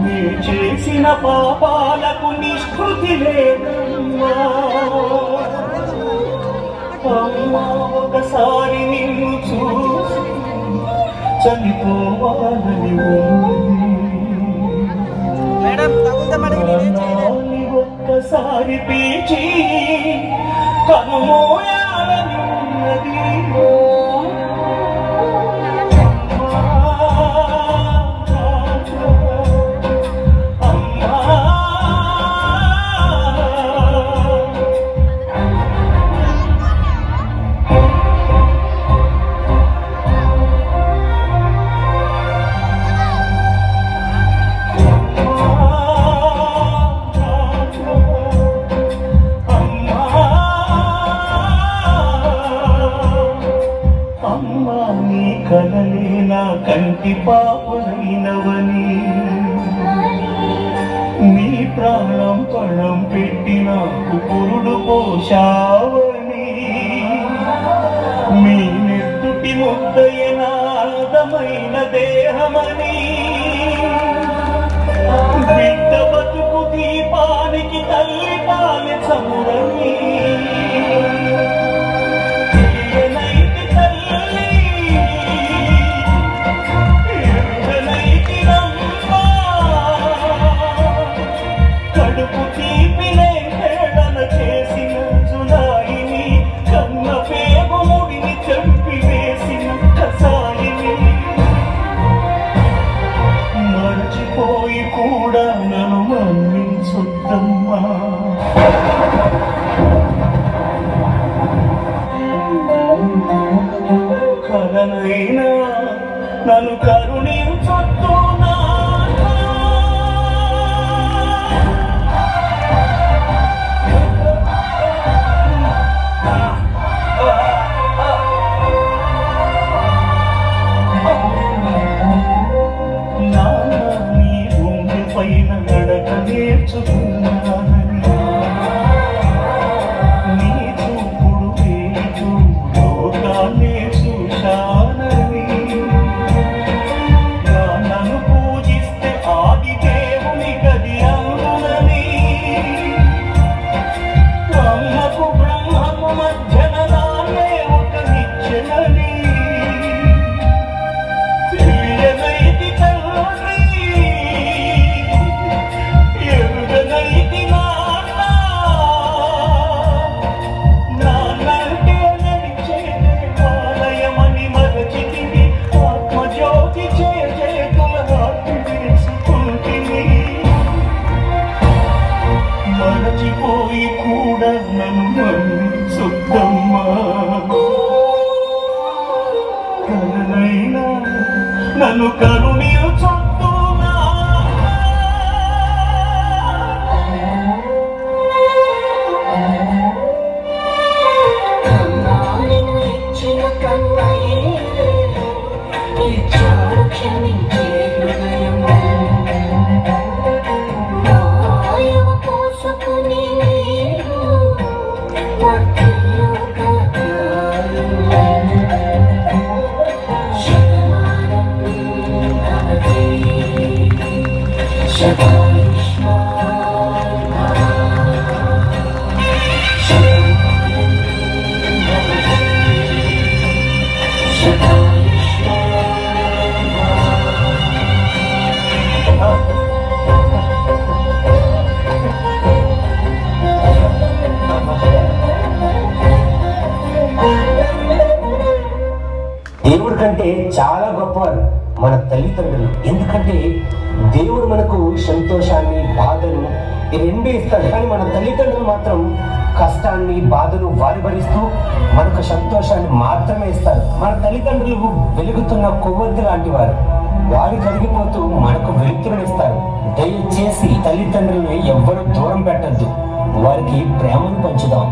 నీ చేసిన పాపాలకు నిష్కృతి లేదమ్మా. అమ్మా ఒకసారి నిన్ను చూసి చనిపోవాలని ఒక్కసారి పీచి కనుమోయాలని ఉన్నది. కలలే నా కంటి పాపనైనవని, నీ ప్రాణం పణం పెట్టి నాకు పురుడు పోషావని, మీ నెత్తుటి ముద్దయన అందమైన దేహమని, బిడ్డ బతుకు దీపానికి తల్లి పాలె చమురని, కూడా నన్ను మన్నించొద్దమ్మా. కలనైనా నన్ను కరుణించొద్దు. పైన నడక నేర్చుకున్నానని, నీ చూపుడు వేచు లోకాన్నే చూశానని, నన్ను పూజిస్తే ఆది దేవుని గది అందునని, బ్రహ్మకు బ్రహ్మకు మధ్యన నాన్నే ఒక నిత్యనని, మరచిపోయి కూడా నన్ను మన్నించొద్దమ్మా. కలనైనా నన్ను కరుణించొద్దు. దేవుడి కంటే చాలా గొప్పవారు మన తల్లిదండ్రులు. ఎందుకంటే దేవుడు మనకు సంతోషాన్ని బాధను ఈ రెండు ఇస్తాడు, కానీ మన తల్లిదండ్రులు మాత్రం కష్టాన్ని బాధను వారి భరిస్తూ మనకు సంతోషాన్ని మాత్రమే ఇస్తారు. మన తల్లిదండ్రులు వెలుగుతున్న కొవ్వొత్తి లాంటి వారు, వారు కరిగిపోతూ మనకు వెలుతురునిస్తారు. దయచేసి తల్లిదండ్రులను ఎవ్వరూ దూరం పెట్టద్దు, వారికి ప్రేమను పంచుదాం.